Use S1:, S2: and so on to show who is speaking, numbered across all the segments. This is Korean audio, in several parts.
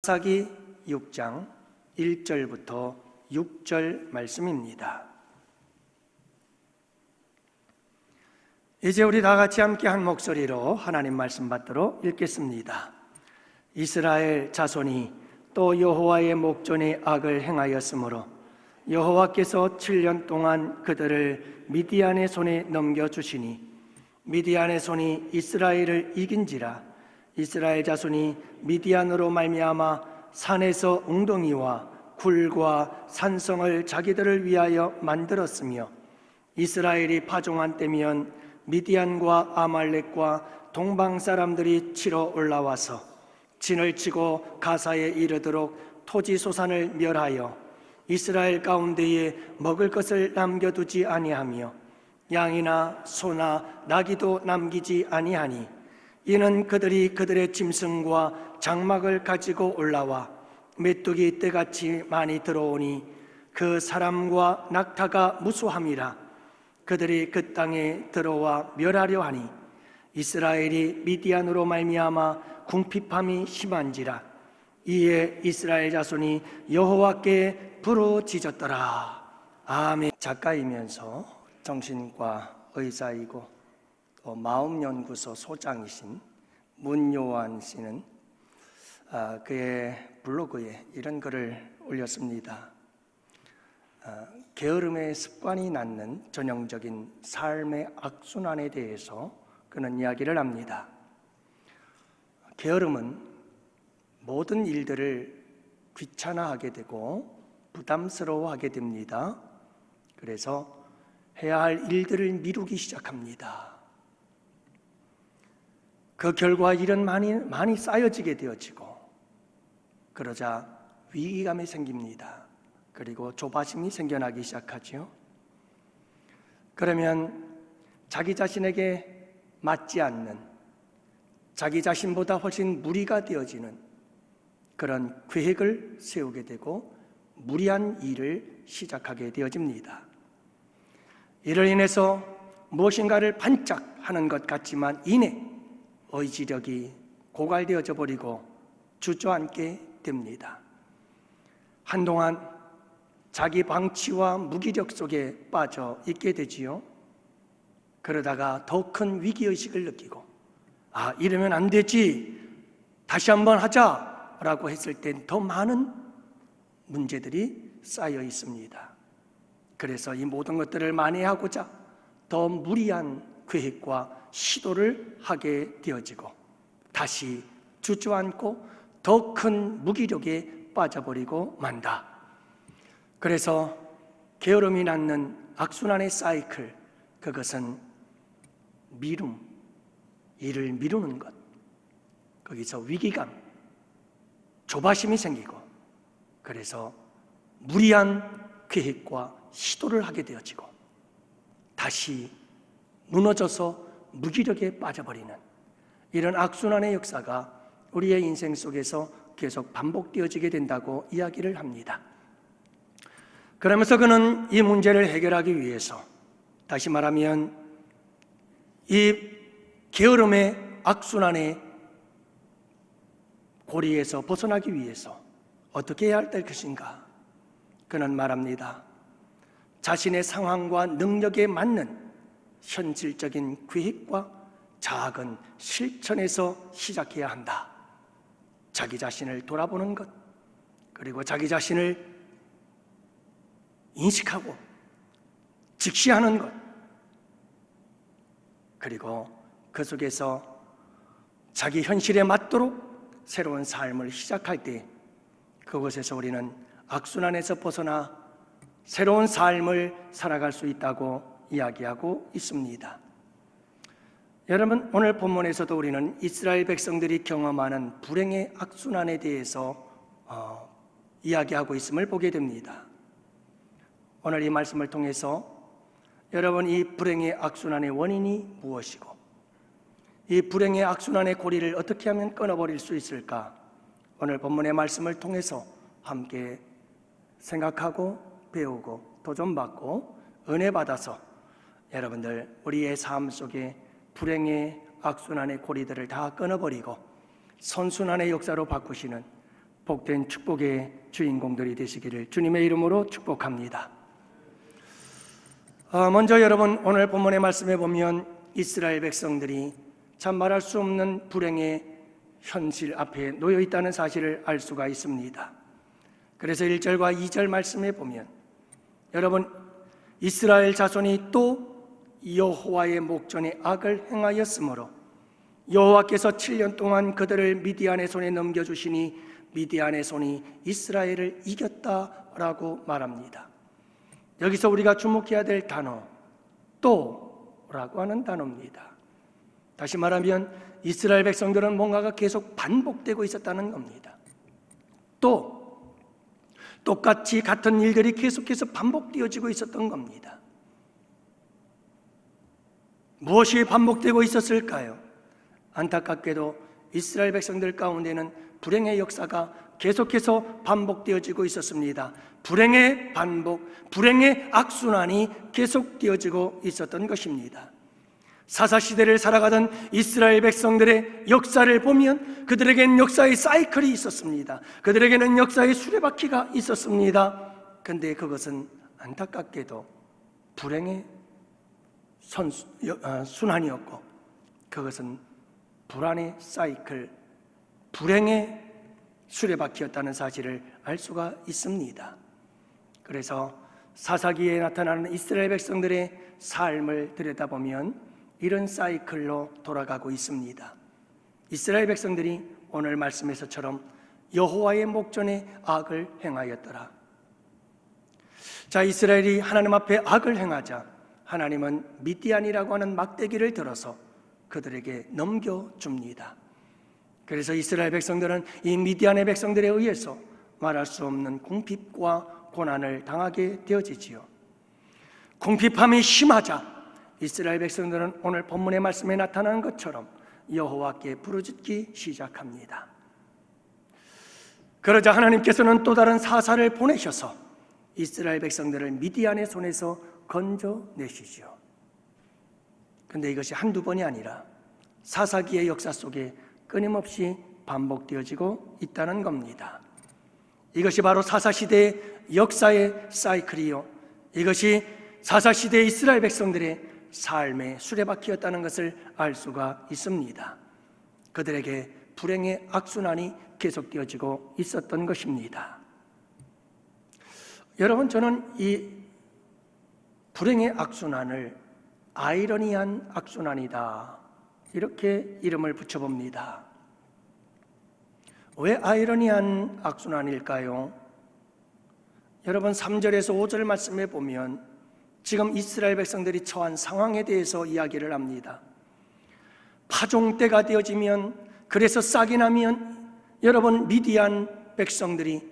S1: 사기 6장 1절부터 6절 말씀입니다. 이제 우리 다 같이 함께 한 목소리로 하나님 말씀 받도록 읽겠습니다. 이스라엘 자손이 또 여호와의 목전에 악을 행하였으므로 여호와께서 7년 동안 그들을 미디안의 손에 넘겨주시니 미디안의 손이 이스라엘을 이긴지라. 이스라엘 자손이 미디안으로 말미암아 산에서 웅덩이와 굴과 산성을 자기들을 위하여 만들었으며 이스라엘이 파종한 때면 미디안과 아말렉과 동방 사람들이 치러 올라와서 진을 치고 가사에 이르도록 토지 소산을 멸하여 이스라엘 가운데에 먹을 것을 남겨두지 아니하며 양이나 소나 나귀도 남기지 아니하니 이는 그들이 그들의 짐승과 장막을 가지고 올라와 메뚜기 떼같이 많이 들어오니 그 사람과 낙타가 무수함이라. 그들이 그 땅에 들어와 멸하려 하니 이스라엘이 미디안으로 말미암아 궁핍함이 심한지라. 이에 이스라엘 자손이 여호와께 부르짖었더라. 아멘. 작가이면서 정신과 의사이고 또 마음연구소 소장이신 문요한 씨는 그의 블로그에 이런 글을 올렸습니다. 게으름의 습관이 낳는 전형적인 삶의 악순환에 대해서 그는 이야기를 합니다. 게으름은 모든 일들을 귀찮아하게 되고 부담스러워하게 됩니다. 그래서 해야 할 일들을 미루기 시작합니다. 그 결과 일은 많이 쌓여지게 되어지고 그러자 위기감이 생깁니다. 그리고 조바심이 생겨나기 시작하죠. 그러면 자기 자신에게 맞지 않는, 자기 자신보다 훨씬 무리가 되어지는 그런 계획을 세우게 되고 무리한 일을 시작하게 되어집니다. 이를 인해서 무엇인가를 반짝하는 것 같지만 이내 의지력이 고갈되어져 버리고 주저앉게 됩니다. 한동안 자기 방치와 무기력 속에 빠져 있게 되지요. 그러다가 더 큰 위기의식을 느끼고 이러면 안 되지, 다시 한번 하자라고 했을 땐 더 많은 문제들이 쌓여 있습니다. 그래서 이 모든 것들을 만회하고자 더 무리한 계획과 시도를 하게 되어지고 다시 주저앉고 더 큰 무기력에 빠져버리고 만다. 그래서 게으름이 낳는 악순환의 사이클, 그것은 미룸, 일을 미루는 것, 거기서 위기감, 조바심이 생기고 그래서 무리한 계획과 시도를 하게 되어지고 다시 무너져서 무기력에 빠져버리는 이런 악순환의 역사가 우리의 인생 속에서 계속 반복되어지게 된다고 이야기를 합니다. 그러면서 그는 이 문제를 해결하기 위해서, 다시 말하면 이 게으름의 악순환의 고리에서 벗어나기 위해서 어떻게 해야 할 것인가? 그는 말합니다. 자신의 상황과 능력에 맞는 현실적인 계획과 작은 실천에서 시작해야 한다. 자기 자신을 돌아보는 것, 그리고 자기 자신을 인식하고 직시하는 것, 그리고 그 속에서 자기 현실에 맞도록 새로운 삶을 시작할 때 그곳에서 우리는 악순환에서 벗어나 새로운 삶을 살아갈 수 있다고 이야기하고 있습니다. 여러분, 오늘 본문에서도 우리는 이스라엘 백성들이 경험하는 불행의 악순환에 대해서 이야기하고 있음을 보게 됩니다. 오늘 이 말씀을 통해서 여러분, 이 불행의 악순환의 원인이 무엇이고 이 불행의 악순환의 고리를 어떻게 하면 끊어버릴 수 있을까? 오늘 본문의 말씀을 통해서 함께 생각하고 배우고 도전받고 은혜 받아서 여러분들 우리의 삶 속에 불행의 악순환의 고리들을 다 끊어버리고 선순환의 역사로 바꾸시는 복된 축복의 주인공들이 되시기를 주님의 이름으로 축복합니다. 먼저 여러분, 오늘 본문의 말씀에 보면 이스라엘 백성들이 참 말할 수 없는 불행의 현실 앞에 놓여 있다는 사실을 알 수가 있습니다. 그래서 1절과 2절 말씀에 보면 여러분, 이스라엘 자손이 또 여호와의 목전에 악을 행하였으므로 여호와께서 7년 동안 그들을 미디안의 손에 넘겨주시니 미디안의 손이 이스라엘을 이겼다라고 말합니다. 여기서 우리가 주목해야 될 단어, 또라고 하는 단어입니다. 다시 말하면 이스라엘 백성들은 뭔가가 계속 반복되고 있었다는 겁니다. 또 똑같이 같은 일들이 계속해서 반복되어지고 있었던 겁니다. 무엇이 반복되고 있었을까요? 안타깝게도 이스라엘 백성들 가운데는 불행의 역사가 계속해서 반복되어지고 있었습니다. 불행의 반복, 불행의 악순환이 계속되어지고 있었던 것입니다. 사사시대를 살아가던 이스라엘 백성들의 역사를 보면 그들에게는 역사의 사이클이 있었습니다. 그들에게는 역사의 수레바퀴가 있었습니다. 그런데 그것은 안타깝게도 불행의 순환이었고, 그것은 불안의 사이클, 불행의 수레바퀴였다는 사실을 알 수가 있습니다. 그래서 사사기에 나타나는 이스라엘 백성들의 삶을 들여다보면 이런 사이클로 돌아가고 있습니다. 이스라엘 백성들이 오늘 말씀에서처럼 여호와의 목전에 악을 행하였더라. 자, 이스라엘이 하나님 앞에 악을 행하자 하나님은 미디안이라고 하는 막대기를 들어서 그들에게 넘겨줍니다. 그래서 이스라엘 백성들은 이 미디안의 백성들에 의해서 말할 수 없는 궁핍과 고난을 당하게 되어지지요. 궁핍함이 심하자 이스라엘 백성들은 오늘 본문의 말씀에 나타나는 것처럼 여호와께 부르짖기 시작합니다. 그러자 하나님께서는 또 다른 사사를 보내셔서 이스라엘 백성들을 미디안의 손에서 건져내시죠. 그런데 이것이 한두 번이 아니라 사사기의 역사 속에 끊임없이 반복되어지고 있다는 겁니다. 이것이 바로 사사시대의 역사의 사이클이요, 이것이 사사시대의 이스라엘 백성들의 삶의 수레바퀴였다는 것을 알 수가 있습니다. 그들에게 불행의 악순환이 계속되어지고 있었던 것입니다. 여러분, 저는 이 불행의 악순환을 아이러니한 악순환이다, 이렇게 이름을 붙여봅니다. 왜 아이러니한 악순환일까요? 여러분, 3절에서 5절 말씀에 보면 지금 이스라엘 백성들이 처한 상황에 대해서 이야기를 합니다. 파종 때가 되어지면, 그래서 싹이 나면 여러분, 미디안 백성들이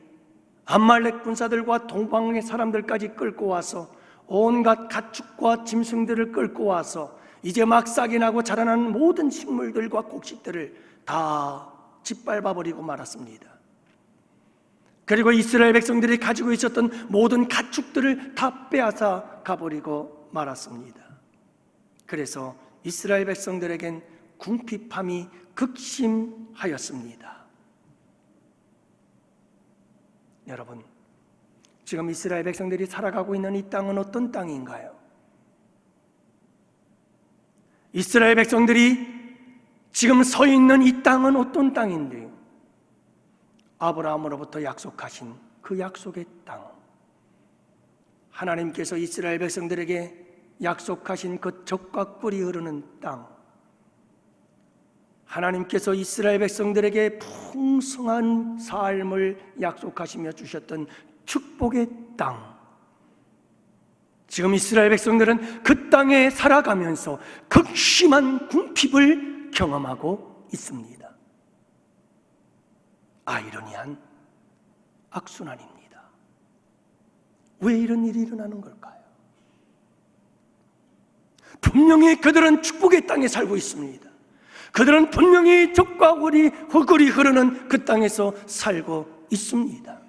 S1: 암말렉 군사들과 동방의 사람들까지 끌고 와서 온갖 가축과 짐승들을 끌고 와서 이제 막 싹이 나고 자라나는 모든 식물들과 곡식들을 다 짓밟아버리고 말았습니다. 그리고 이스라엘 백성들이 가지고 있었던 모든 가축들을 다 빼앗아 가버리고 말았습니다. 그래서 이스라엘 백성들에겐 궁핍함이 극심하였습니다. 여러분, 지금 이스라엘 백성들이 살아가고 있는 이 땅은 어떤 땅인가요? 이스라엘 백성들이 지금 서 있는 이 땅은 어떤 땅인데요? 아브라함으로부터 약속하신 그 약속의 땅, 하나님께서 이스라엘 백성들에게 약속하신 그 젖과 꿀이 흐르는 땅, 하나님께서 이스라엘 백성들에게 풍성한 삶을 약속하시며 주셨던 축복의 땅, 지금 이스라엘 백성들은 그 땅에 살아가면서 극심한 궁핍을 경험하고 있습니다. 아이러니한 악순환입니다. 왜 이런 일이 일어나는 걸까요? 분명히 그들은 축복의 땅에 살고 있습니다. 그들은 분명히 젖과 꿀이 흐르는 그 땅에서 살고 있습니다.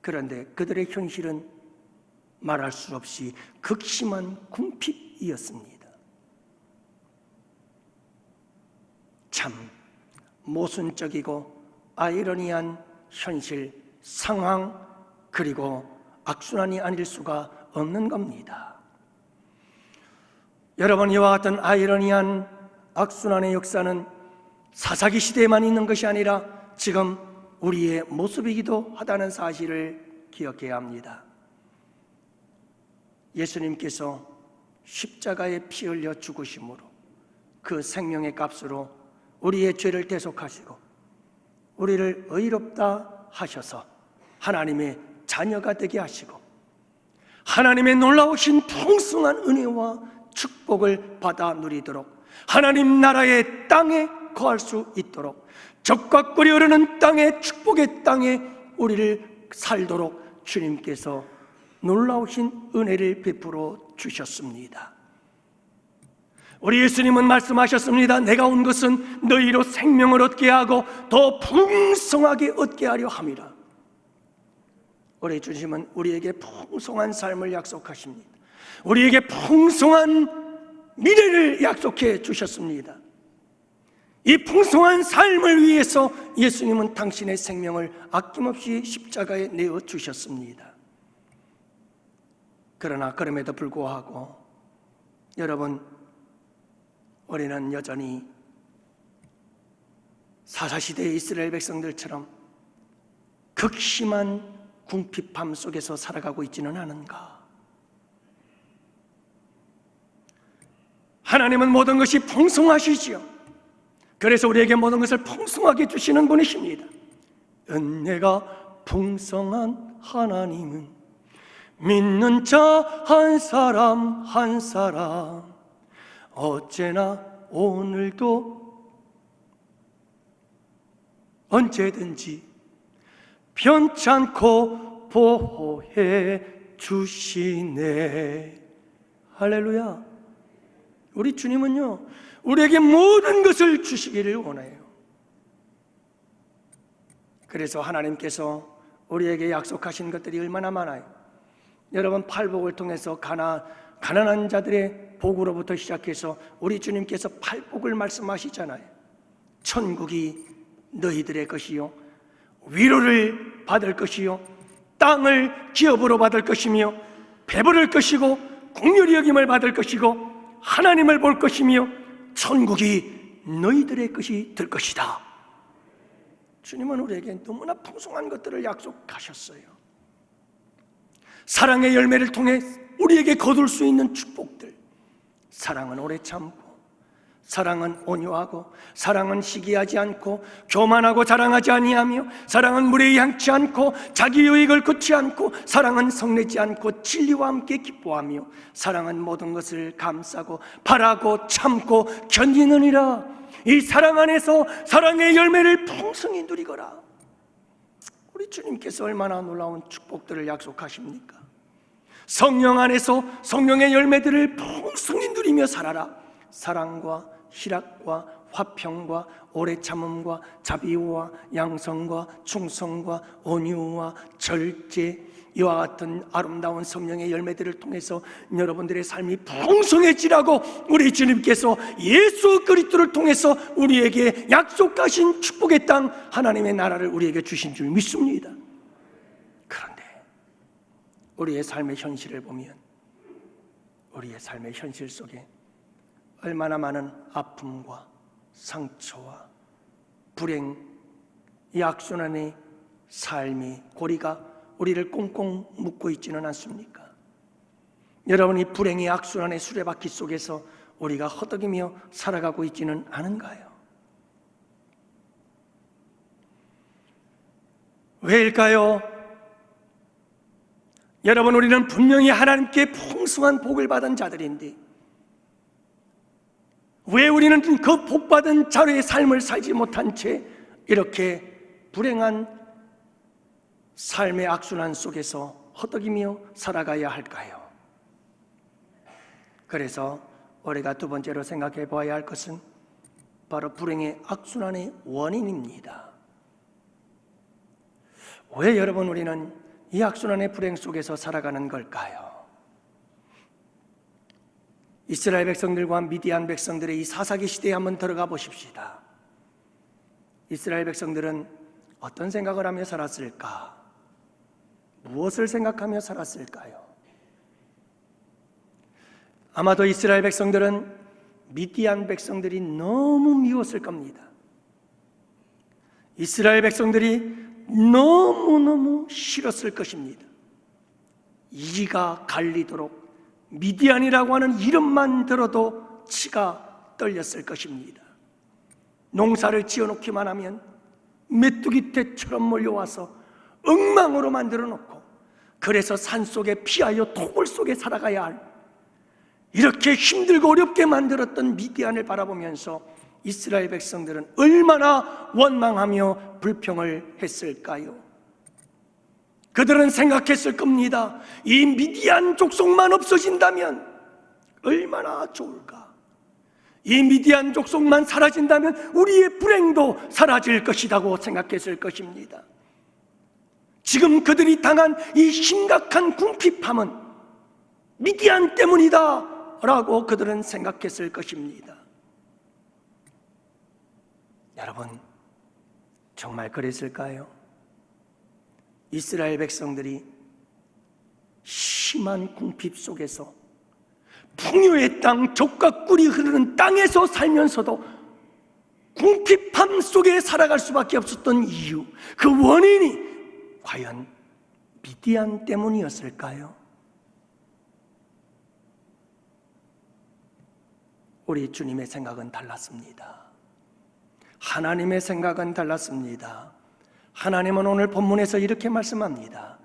S1: 그런데 그들의 현실은 말할 수 없이 극심한 궁핍이었습니다. 참 모순적이고 아이러니한 현실, 상황, 그리고 악순환이 아닐 수가 없는 겁니다. 여러분, 이와 같은 아이러니한 악순환의 역사는 사사기 시대에만 있는 것이 아니라 지금 우리의 모습이기도 하다는 사실을 기억해야 합니다. 예수님께서 십자가에 피 흘려 죽으심으로 그 생명의 값으로 우리의 죄를 대속하시고 우리를 의롭다 하셔서 하나님의 자녀가 되게 하시고 하나님의 놀라우신 풍성한 은혜와 축복을 받아 누리도록 하나님 나라의 땅에 거할 수 있도록 적과 꿀이 흐르는 땅에, 축복의 땅에 우리를 살도록 주님께서 놀라우신 은혜를 베풀어 주셨습니다. 우리 예수님은 말씀하셨습니다. 내가 온 것은 너희로 생명을 얻게 하고 더 풍성하게 얻게 하려 함이라. 우리 주님은 우리에게 풍성한 삶을 약속하십니다. 우리에게 풍성한 미래를 약속해 주셨습니다. 이 풍성한 삶을 위해서 예수님은 당신의 생명을 아낌없이 십자가에 내어 주셨습니다. 그러나 그럼에도 불구하고 여러분, 우리는 여전히 사사시대의 이스라엘 백성들처럼 극심한 궁핍함 속에서 살아가고 있지는 않은가? 하나님은 모든 것이 풍성하시지요. 그래서 우리에게 모든 것을 풍성하게 주시는 분이십니다. 은혜가 풍성한 하나님은 믿는 자 한 사람 한 사람 어제나 오늘도 언제든지 편찮고 보호해 주시네. 할렐루야. 우리 주님은요, 우리에게 모든 것을 주시기를 원해요. 그래서 하나님께서 우리에게 약속하신 것들이 얼마나 많아요. 여러분, 팔복을 통해서 가난한 자들의 복으로부터 시작해서 우리 주님께서 팔복을 말씀하시잖아요. 천국이 너희들의 것이요, 위로를 받을 것이요, 땅을 기업으로 받을 것이며, 배부를 것이고, 긍휼히 여김을 받을 것이고, 하나님을 볼 것이며, 천국이 너희들의 것이 될 것이다. 주님은 우리에게 너무나 풍성한 것들을 약속하셨어요. 사랑의 열매를 통해 우리에게 거둘 수 있는 축복들. 사랑은 오래 참고, 사랑은 온유하고, 사랑은 시기하지 않고, 교만하고 자랑하지 아니하며, 사랑은 물에 향치 않고, 자기 유익을 굳지 않고, 사랑은 성내지 않고, 진리와 함께 기뻐하며, 사랑은 모든 것을 감싸고 바라고 참고 견디느니라. 이 사랑 안에서 사랑의 열매를 풍성히 누리거라. 우리 주님께서 얼마나 놀라운 축복들을 약속하십니까? 성령 안에서 성령의 열매들을 풍성히 누리며 살아라. 사랑과 희락과 화평과 오래 참음과 자비와 양성과 충성과 온유와 절제, 이와 같은 아름다운 성령의 열매들을 통해서 여러분들의 삶이 풍성해지라고 우리 주님께서 예수 그리스도를 통해서 우리에게 약속하신 축복의 땅, 하나님의 나라를 우리에게 주신 줄 믿습니다. 그런데 우리의 삶의 현실을 보면 우리의 삶의 현실 속에 얼마나 많은 아픔과 상처와 불행, 이 악순환의 삶의 고리가 우리를 꽁꽁 묶고 있지는 않습니까? 여러분, 이 불행의 악순환의 수레바퀴 속에서 우리가 허덕이며 살아가고 있지는 않은가요? 왜일까요? 여러분, 우리는 분명히 하나님께 풍성한 복을 받은 자들인데 왜 우리는 그 복받은 자로의 삶을 살지 못한 채 이렇게 불행한 삶의 악순환 속에서 허덕이며 살아가야 할까요? 그래서 우리가 두 번째로 생각해 보아야 할 것은 바로 불행의 악순환의 원인입니다. 왜 여러분 우리는 이 악순환의 불행 속에서 살아가는 걸까요? 이스라엘 백성들과 미디안 백성들의 이 사사기 시대에 한번 들어가 보십시다. 이스라엘 백성들은 어떤 생각을 하며 살았을까? 무엇을 생각하며 살았을까요? 아마도 이스라엘 백성들은 미디안 백성들이 너무 미웠을 겁니다. 이스라엘 백성들이 너무너무 싫었을 것입니다. 이가 갈리도록 미디안이라고 하는 이름만 들어도 치가 떨렸을 것입니다. 농사를 지어놓기만 하면 메뚜기 떼처럼 몰려와서 엉망으로 만들어 놓고, 그래서 산속에 피하여 토굴 속에 살아가야 할, 이렇게 힘들고 어렵게 만들었던 미디안을 바라보면서 이스라엘 백성들은 얼마나 원망하며 불평을 했을까요? 그들은 생각했을 겁니다. 이 미디안 족속만 없어진다면 얼마나 좋을까? 이 미디안 족속만 사라진다면 우리의 불행도 사라질 것이라고 생각했을 것입니다. 지금 그들이 당한 이 심각한 궁핍함은 미디안 때문이다 라고 그들은 생각했을 것입니다. 여러분, 정말 그랬을까요? 이스라엘 백성들이 심한 궁핍 속에서 풍요의 땅, 젖과 꿀이 흐르는 땅에서 살면서도 궁핍함 속에 살아갈 수밖에 없었던 이유, 그 원인이 과연 미디안 때문이었을까요? 우리 주님의 생각은 달랐습니다. 하나님의 생각은 달랐습니다. 하나님은 오늘 본문에서 이렇게 말씀합니다.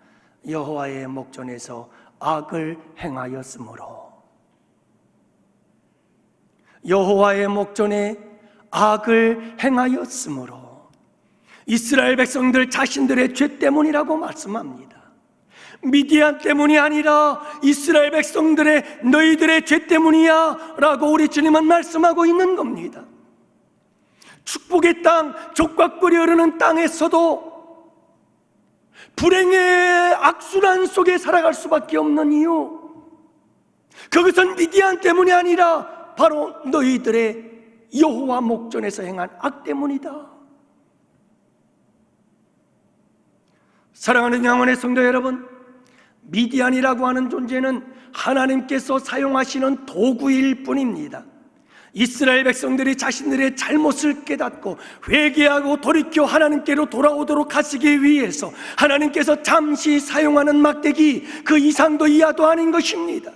S1: 여호와의 목전에서 악을 행하였으므로. 여호와의 목전에 악을 행하였으므로. 이스라엘 백성들 자신들의 죄 때문이라고 말씀합니다. 미디안 때문이 아니라 이스라엘 백성들의 너희들의 죄 때문이야 라고 우리 주님은 말씀하고 있는 겁니다. 축복의 땅, 젖과 꿀이 흐르는 땅에서도 불행의 악순환 속에 살아갈 수밖에 없는 이유, 그것은 미디안 때문이 아니라 바로 너희들의 여호와 목전에서 행한 악 때문이다. 사랑하는 영혼의 성도 여러분, 미디안이라고 하는 존재는 하나님께서 사용하시는 도구일 뿐입니다. 이스라엘 백성들이 자신들의 잘못을 깨닫고 회개하고 돌이켜 하나님께로 돌아오도록 하시기 위해서 하나님께서 잠시 사용하는 막대기, 그 이상도 이하도 아닌 것입니다.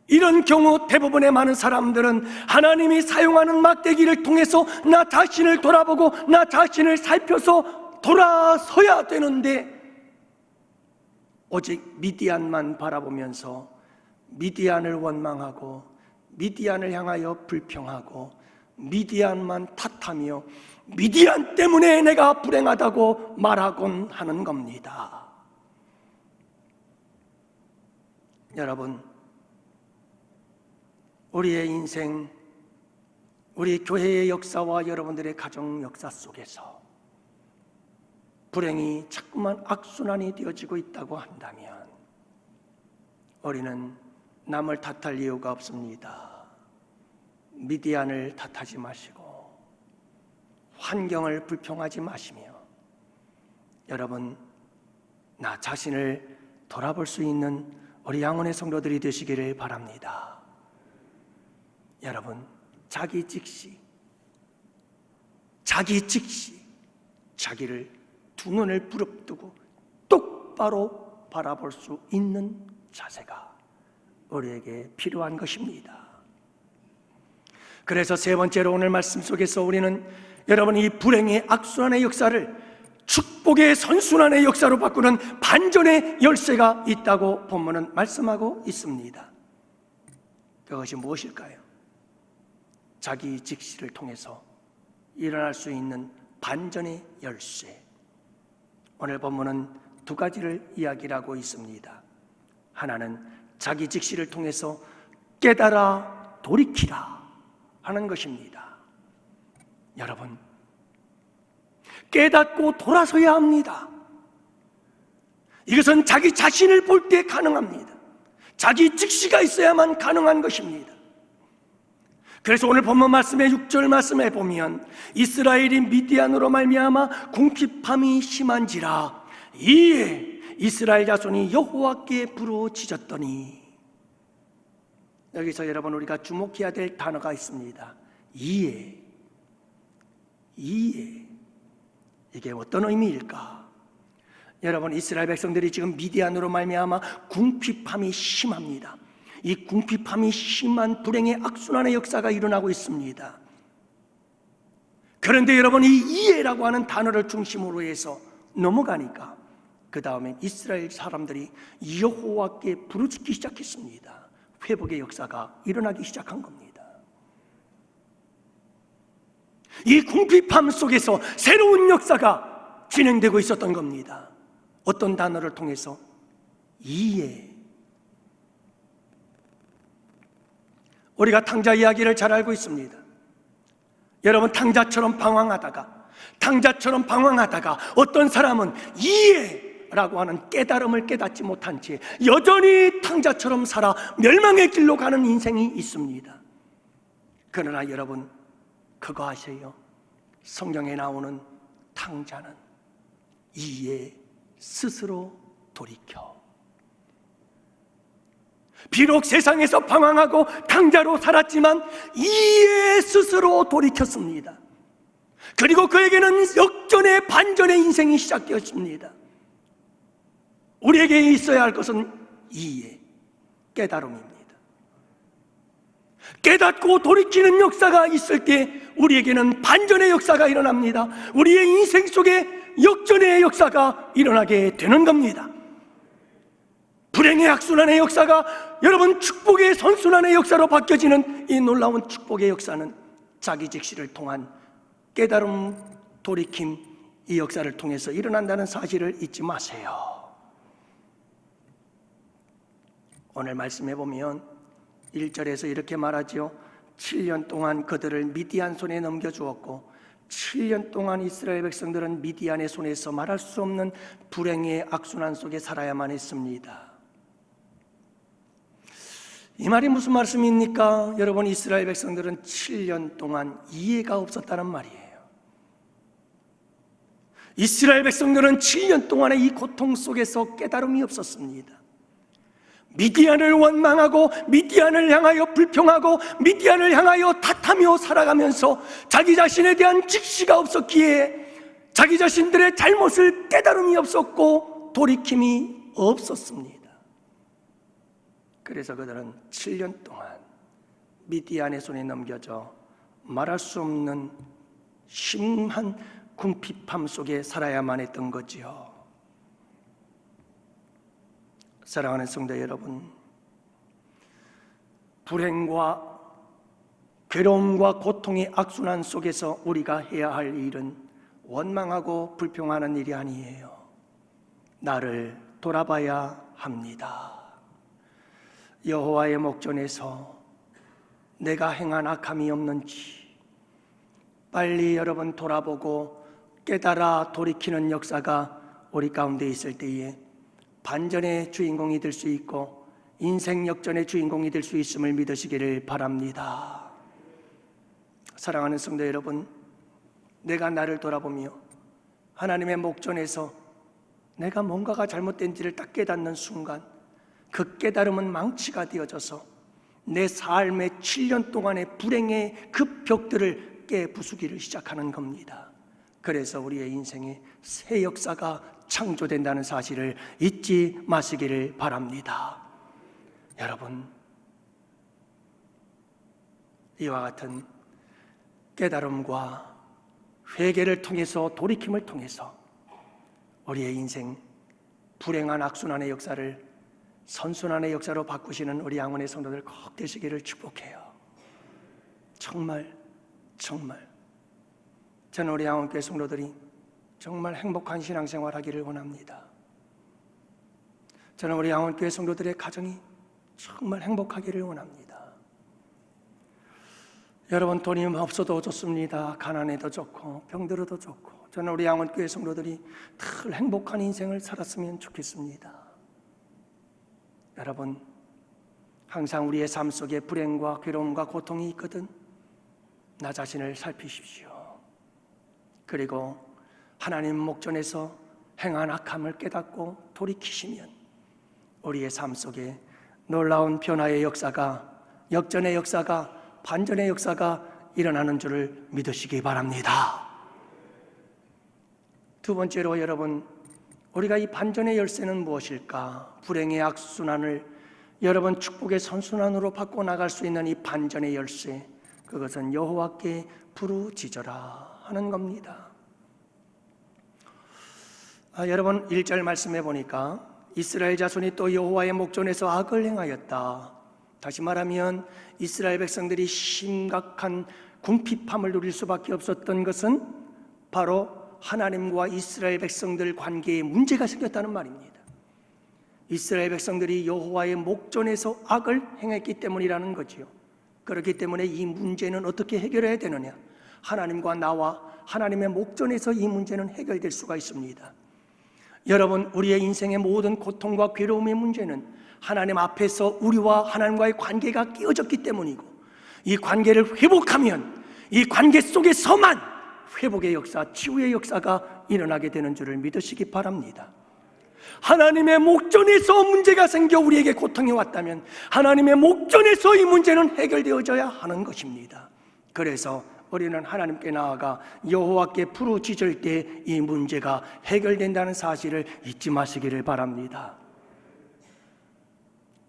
S1: 이런 경우 대부분의 많은 사람들은 하나님이 사용하는 막대기를 통해서 나 자신을 돌아보고 나 자신을 살펴서 돌아서야 되는데, 오직 미디안만 바라보면서 미디안을 원망하고 미디안을 향하여 불평하고 미디안만 탓하며 미디안 때문에 내가 불행하다고 말하곤 하는 겁니다. 여러분, 우리의 인생, 우리 교회의 역사와 여러분들의 가정 역사 속에서 불행이 자꾸만 악순환이 되어지고 있다고 한다면 우리는 남을 탓할 이유가 없습니다. 미디안을 탓하지 마시고 환경을 불평하지 마시며 여러분, 나 자신을 돌아볼 수 있는 우리 양원의 성도들이 되시기를 바랍니다. 여러분, 자기 직시 자기를 두 눈을 부릅뜨고 똑바로 바라볼 수 있는 자세가 우리에게 필요한 것입니다. 그래서 세 번째로 오늘 말씀 속에서 우리는 여러분, 이 불행의 악순환의 역사를 축복의 선순환의 역사로 바꾸는 반전의 열쇠가 있다고 본문은 말씀하고 있습니다. 그것이 무엇일까요? 자기 직시를 통해서 일어날 수 있는 반전의 열쇠. 오늘 본문은 두 가지를 이야기하고 있습니다. 하나는 자기 직시를 통해서 깨달아 돌이키라 하는 것입니다. 여러분, 깨닫고 돌아서야 합니다. 이것은 자기 자신을 볼 때 가능합니다. 자기 직시가 있어야만 가능한 것입니다. 그래서 오늘 본문 말씀의 6절 말씀에 보면 이스라엘이 미디안으로 말미암아 궁핍함이 심한지라 이에 이스라엘 자손이 여호와께 부르짖었더니, 여기서 여러분 우리가 주목해야 될 단어가 있습니다. 이에. 이게 어떤 의미일까? 여러분, 이스라엘 백성들이 지금 미디안으로 말미암아 궁핍함이 심합니다. 이 궁핍함이 심한 불행의 악순환의 역사가 일어나고 있습니다. 그런데 여러분, 이 이해라고 하는 단어를 중심으로 해서 넘어가니까 그 다음에 이스라엘 사람들이 여호와께 부르짖기 시작했습니다. 회복의 역사가 일어나기 시작한 겁니다. 이 궁핍함 속에서 새로운 역사가 진행되고 있었던 겁니다. 어떤 단어를 통해서? 이해. 우리가 탕자 이야기를 잘 알고 있습니다. 여러분, 탕자처럼 방황하다가 어떤 사람은 이해라고 하는 깨달음을 깨닫지 못한 채 여전히 탕자처럼 살아 멸망의 길로 가는 인생이 있습니다. 그러나 여러분, 그거 아세요? 성경에 나오는 탕자는 이에 스스로 돌이켜, 비록 세상에서 방황하고 탕자로 살았지만 이에 스스로 돌이켰습니다. 그리고 그에게는 역전의 반전의 인생이 시작되었습니다. 우리에게 있어야 할 것은 이해, 깨달음입니다. 깨닫고 돌이키는 역사가 있을 때 우리에게는 반전의 역사가 일어납니다. 우리의 인생 속에 역전의 역사가 일어나게 되는 겁니다. 불행의 악순환의 역사가 여러분 축복의 선순환의 역사로 바뀌어지는 이 놀라운 축복의 역사는 자기 직시를 통한 깨달음, 돌이킴, 이 역사를 통해서 일어난다는 사실을 잊지 마세요. 오늘 말씀해 보면 1절에서 이렇게 말하죠. 7년 동안 그들을 미디안 손에 넘겨주었고 7년 동안 이스라엘 백성들은 미디안의 손에서 말할 수 없는 불행의 악순환 속에 살아야만 했습니다. 이 말이 무슨 말씀입니까? 여러분, 이스라엘 백성들은 7년 동안 이해가 없었다는 말이에요. 이스라엘 백성들은 7년 동안의 이 고통 속에서 깨달음이 없었습니다. 미디안을 원망하고 미디안을 향하여 불평하고 미디안을 향하여 탓하며 살아가면서 자기 자신에 대한 직시가 없었기에 자기 자신들의 잘못을 깨달음이 없었고 돌이킴이 없었습니다. 그래서 그들은 7년 동안 미디안의 손에 넘겨져 말할 수 없는 심한 궁핍함 속에 살아야만 했던 거지요. 사랑하는 성도 여러분, 불행과 괴로움과 고통의 악순환 속에서 우리가 해야 할 일은 원망하고 불평하는 일이 아니에요. 나를 돌아봐야 합니다. 여호와의 목전에서 내가 행한 악함이 없는지 빨리 여러분 돌아보고 깨달아 돌이키는 역사가 우리 가운데 있을 때에 반전의 주인공이 될 수 있고 인생 역전의 주인공이 될 수 있음을 믿으시기를 바랍니다. 사랑하는 성도 여러분, 내가 나를 돌아보며 하나님의 목전에서 내가 뭔가가 잘못된지를 딱 깨닫는 순간 그 깨달음은 망치가 되어져서 내 삶의 7년 동안의 불행의 그 벽들을 깨부수기를 시작하는 겁니다. 그래서 우리의 인생에 새 역사가 창조된다는 사실을 잊지 마시기를 바랍니다. 여러분, 이와 같은 깨달음과 회개를 통해서 돌이킴을 통해서 우리의 인생 불행한 악순환의 역사를 선순환의 역사로 바꾸시는 우리 양원의 성도들 꼭 되시기를 축복해요. 정말 저는 우리 양원교회 성도들이 정말 행복한 신앙생활 하기를 원합니다. 저는 우리 양원교회 성도들의 가정이 정말 행복하기를 원합니다. 여러분, 돈이 없어도 좋습니다. 가난해도 좋고 병들어도 좋고 저는 우리 양원교회 성도들이 늘 행복한 인생을 살았으면 좋겠습니다. 여러분, 항상 우리의 삶 속에 불행과 괴로움과 고통이 있거든 나 자신을 살피십시오. 그리고 하나님 목전에서 행한 악함을 깨닫고 돌이키시면 우리의 삶 속에 놀라운 변화의 역사가, 역전의 역사가, 반전의 역사가 일어나는 줄을 믿으시기 바랍니다. 두 번째로 여러분, 우리가 이 반전의 열쇠는 무엇일까? 불행의 악순환을 여러분 축복의 선순환으로 바꿔나갈 수 있는 이 반전의 열쇠, 그것은 여호와께 부르짖어라 하는 겁니다. 여러분 1절 말씀해 보니까 이스라엘 자손이 또 여호와의 목전에서 악을 행하였다. 다시 말하면 이스라엘 백성들이 심각한 궁핍함을 누릴 수밖에 없었던 것은 바로 하나님과 이스라엘 백성들 관계에 문제가 생겼다는 말입니다. 이스라엘 백성들이 여호와의 목전에서 악을 행했기 때문이라는 거지요. 그렇기 때문에 이 문제는 어떻게 해결해야 되느냐? 하나님과 나와 하나님의 목전에서 이 문제는 해결될 수가 있습니다. 여러분, 우리의 인생의 모든 고통과 괴로움의 문제는 하나님 앞에서 우리와 하나님과의 관계가 깨어졌기 때문이고, 이 관계를 회복하면 이 관계 속에서만 회복의 역사, 치유의 역사가 일어나게 되는 줄을 믿으시기 바랍니다. 하나님의 목전에서 문제가 생겨 우리에게 고통이 왔다면 하나님의 목전에서 이 문제는 해결되어져야 하는 것입니다. 그래서 우리는 하나님께 나아가 여호와께 부르짖을 때 이 문제가 해결된다는 사실을 잊지 마시기를 바랍니다.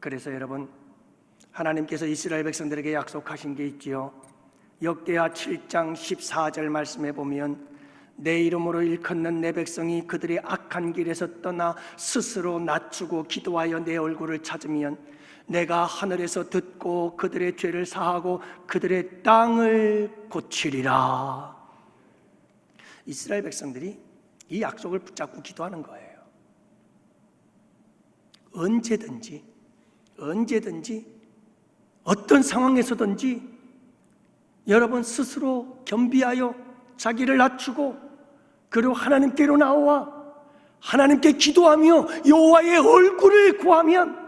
S1: 그래서 여러분, 하나님께서 이스라엘 백성들에게 약속하신 게 있지요. 역대하 7장 14절 말씀해 보면 내 이름으로 일컫는 내 백성이 그들의 악한 길에서 떠나 스스로 낮추고 기도하여 내 얼굴을 찾으면 내가 하늘에서 듣고 그들의 죄를 사하고 그들의 땅을 고치리라. 이스라엘 백성들이 이 약속을 붙잡고 기도하는 거예요. 언제든지 어떤 상황에서든지 여러분 스스로 겸비하여 자기를 낮추고 그리고 하나님께로 나와 하나님께 기도하며 여호와의 얼굴을 구하면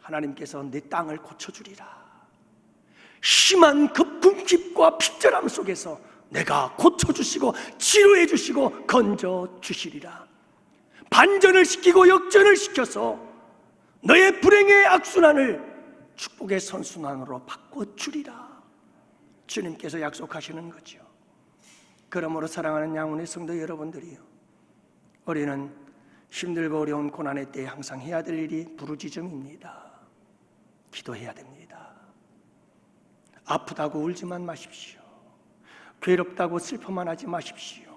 S1: 하나님께서 내 땅을 고쳐주리라. 심한 궁핍과 핍절함 속에서 내가 고쳐주시고 치료해주시고 건져주시리라. 반전을 시키고 역전을 시켜서 너의 불행의 악순환을 축복의 선순환으로 바꿔주리라. 주님께서 약속하시는 거죠. 그러므로 사랑하는 양훈의 성도 여러분들이요, 우리는 힘들고 어려운 고난의 때에 항상 해야 될 일이 부르짖음입니다. 기도해야 됩니다. 아프다고 울지만 마십시오. 괴롭다고 슬퍼만 하지 마십시오.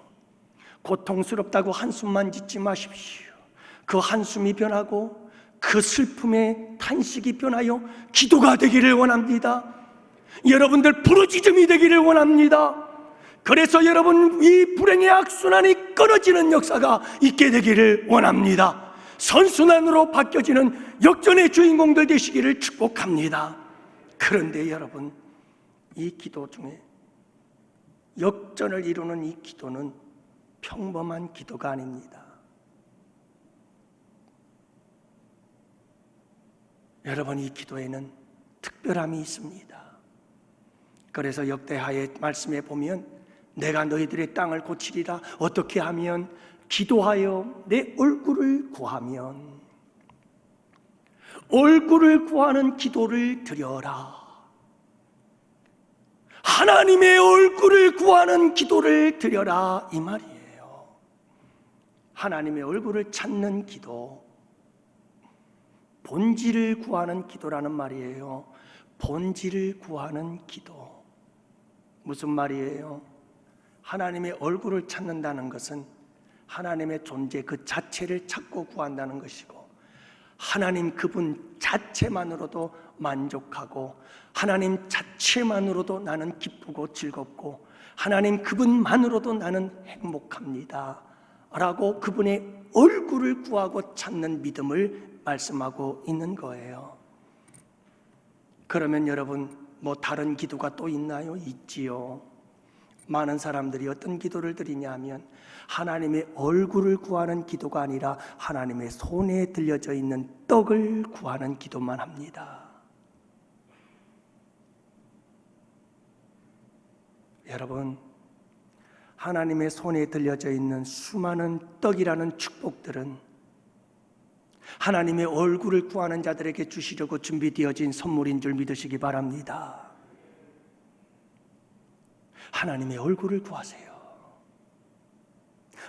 S1: 고통스럽다고 한숨만 짓지 마십시오. 그 한숨이 변하고 그 슬픔의 탄식이 변하여 기도가 되기를 원합니다. 여러분들 부르짖음이 되기를 원합니다. 그래서 여러분 이 불행의 악순환이 끊어지는 역사가 있게 되기를 원합니다. 선순환으로 바뀌어지는 역전의 주인공들 되시기를 축복합니다. 그런데 여러분, 이 기도 중에 역전을 이루는 이 기도는 평범한 기도가 아닙니다. 여러분, 이 기도에는 특별함이 있습니다. 그래서 역대하의 말씀에 보면 내가 너희들의 땅을 고치리라. 어떻게 하면? 기도하여 내 얼굴을 구하면. 얼굴을 구하는 기도를 드려라. 하나님의 얼굴을 구하는 기도를 드려라, 이 말이에요. 하나님의 얼굴을 찾는 기도, 본질을 구하는 기도라는 말이에요. 본질을 구하는 기도. 무슨 말이에요? 하나님의 얼굴을 찾는다는 것은 하나님의 존재 그 자체를 찾고 구한다는 것이고, 하나님 그분 자체만으로도 만족하고 하나님 자체만으로도 나는 기쁘고 즐겁고 하나님 그분만으로도 나는 행복합니다 라고 그분의 얼굴을 구하고 찾는 믿음을 말씀하고 있는 거예요. 그러면 여러분, 뭐 다른 기도가 또 있나요? 있지요. 많은 사람들이 어떤 기도를 드리냐 하면 하나님의 얼굴을 구하는 기도가 아니라 하나님의 손에 들려져 있는 떡을 구하는 기도만 합니다. 여러분, 하나님의 손에 들려져 있는 수많은 떡이라는 축복들은 하나님의 얼굴을 구하는 자들에게 주시려고 준비되어진 선물인 줄 믿으시기 바랍니다. 하나님의 얼굴을 구하세요.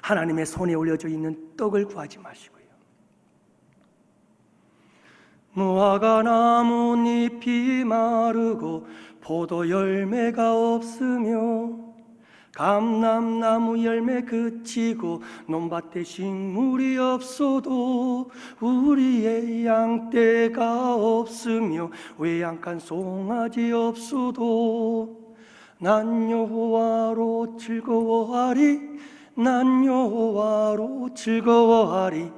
S1: 하나님의 손에 올려져 있는 떡을 구하지 마시고요. 무화과 나뭇잎이 마르고 포도 열매가 없으며 감람나무 열매 그치고 논밭에 식물이 없어도 우리의 양떼가 없으며 외양간 송아지 없어도 난 여호와로 즐거워하리, 난 여호와로 즐거워하리,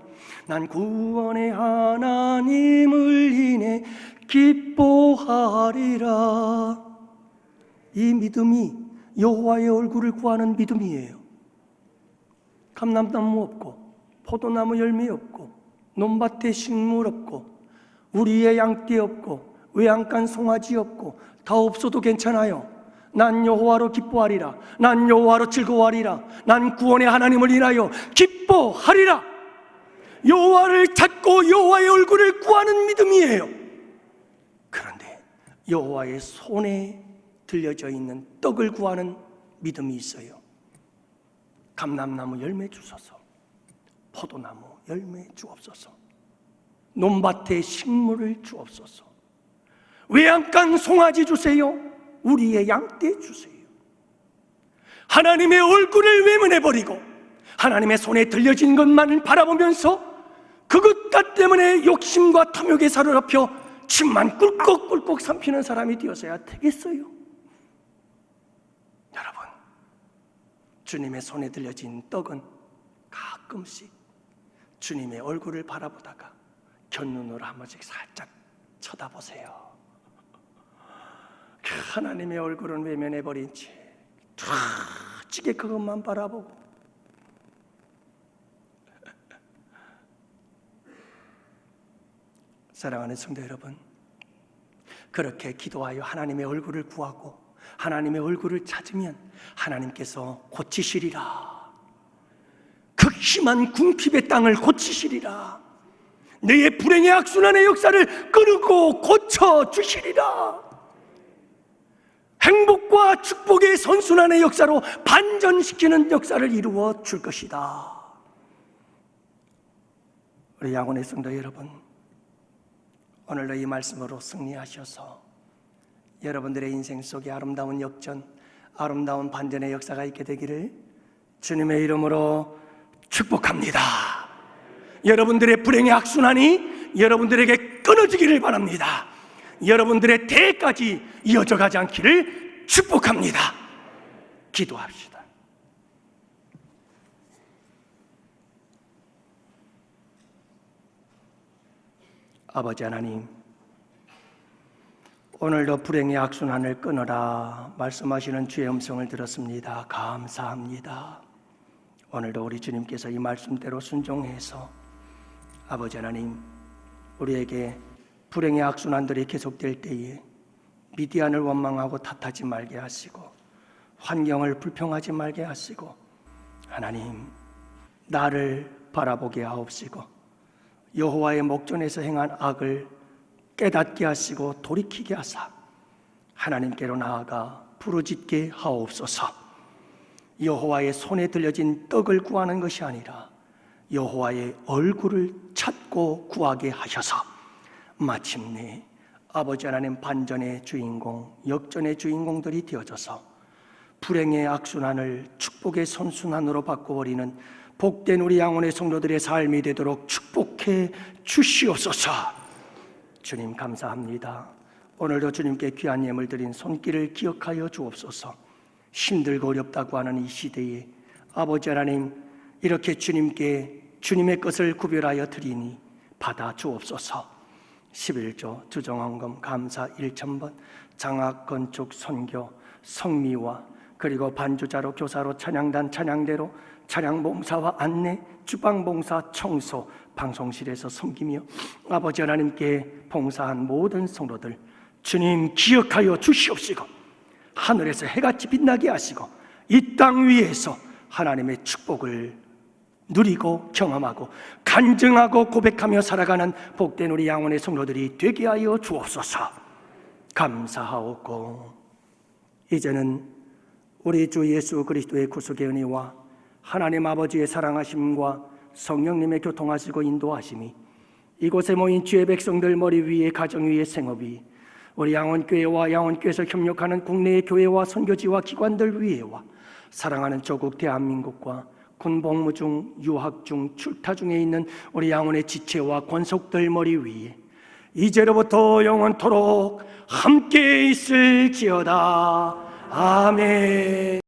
S1: 난 구원의 하나님을 인해 기뻐하리라. 이 믿음이 여호와의 얼굴을 구하는 믿음이에요. 감람나무 없고 포도나무 열매 없고 논밭에 식물 없고 우리의 양떼 없고 외양간 송아지 없고 다 없어도 괜찮아요. 난 여호와로 기뻐하리라, 난 여호와로 즐거워하리라, 난 구원의 하나님을 인하여 기뻐하리라. 여호와를 찾고 여호와의 얼굴을 구하는 믿음이에요. 그런데 여호와의 손에 들려져 있는 떡을 구하는 믿음이 있어요. 감람나무 열매 주소서, 포도나무 열매 주옵소서, 논밭에 식물을 주옵소서, 외양간 송아지 주세요, 우리의 양떼 주세요. 하나님의 얼굴을 외면해버리고 하나님의 손에 들려진 것만을 바라보면서 그것 때문에 욕심과 탐욕에 사로잡혀 침만 꿀꺽꿀꺽 삼키는 사람이 되어서야 되겠어요? 여러분, 주님의 손에 들려진 떡은 가끔씩 주님의 얼굴을 바라보다가 곁눈으로 한 번씩 살짝 쳐다보세요. 하나님의 얼굴은 외면해버린 채 찌게 그것만 바라보고, 사랑하는 성도 여러분, 그렇게 기도하여 하나님의 얼굴을 구하고 하나님의 얼굴을 찾으면 하나님께서 고치시리라. 극심한 궁핍의 땅을 고치시리라. 너의 불행의 악순환의 역사를 끊고 고쳐주시리라. 행복과 축복의 선순환의 역사로 반전시키는 역사를 이루어 줄 것이다. 우리 양원의 성도 여러분, 오늘도 이 말씀으로 승리하셔서 여러분들의 인생 속에 아름다운 역전, 아름다운 반전의 역사가 있게 되기를 주님의 이름으로 축복합니다. 여러분들의 불행의 악순환이 여러분들에게 끊어지기를 바랍니다. 여러분들의 대까지 이어져 가지 않기를 축복합니다. 기도합시다. 아버지 하나님, 오늘도 불행의 악순환을 끊어라 말씀하시는 주의 음성을 들었습니다. 감사합니다. 오늘도 우리 주님께서 이 말씀대로 순종해서 아버지 하나님, 우리에게 불행의 악순환들이 계속될 때에 미디안을 원망하고 탓하지 말게 하시고 환경을 불평하지 말게 하시고 하나님, 나를 바라보게 하옵시고 여호와의 목전에서 행한 악을 깨닫게 하시고 돌이키게 하사 하나님께로 나아가 부르짖게 하옵소서. 여호와의 손에 들려진 떡을 구하는 것이 아니라 여호와의 얼굴을 찾고 구하게 하셔서 마침내 아버지 하나님 반전의 주인공, 역전의 주인공들이 되어져서 불행의 악순환을 축복의 선순환으로 바꿔버리는 복된 우리 양원의 성도들의 삶이 되도록 축복해 주시옵소서. 주님 감사합니다. 오늘도 주님께 귀한 예물 드린 손길을 기억하여 주옵소서. 힘들고 어렵다고 하는 이 시대에 아버지 하나님, 이렇게 주님께 주님의 것을 구별하여 드리니 받아 주옵소서. 11조 주정헌금 감사 1,000번, 장학 건축 선교 성미와 그리고 반주자로 교사로 찬양단 찬양대로 찬양봉사와 안내, 주방봉사, 청소, 방송실에서 섬기며 아버지 하나님께 봉사한 모든 성도들 주님 기억하여 주시옵시고 하늘에서 해같이 빛나게 하시고 이 땅 위에서 하나님의 축복을 누리고 경험하고 간증하고 고백하며 살아가는 복된 우리 양원의 성도들이 되게 하여 주옵소서. 감사하옵고 이제는 우리 주 예수 그리스도의 구속의 은혜와 하나님 아버지의 사랑하심과 성령님의 교통하시고 인도하심이 이곳에 모인 주의 백성들 머리 위에 가정 위에 생업이 우리 양원교회와 양원교회에서 협력하는 국내의 교회와 선교지와 기관들 위에와 사랑하는 조국 대한민국과 군복무 중, 유학 중, 출타 중에 있는 우리 양원의 지체와 권속들 머리 위에 이제로부터 영원토록 함께 있을지어다. 아멘.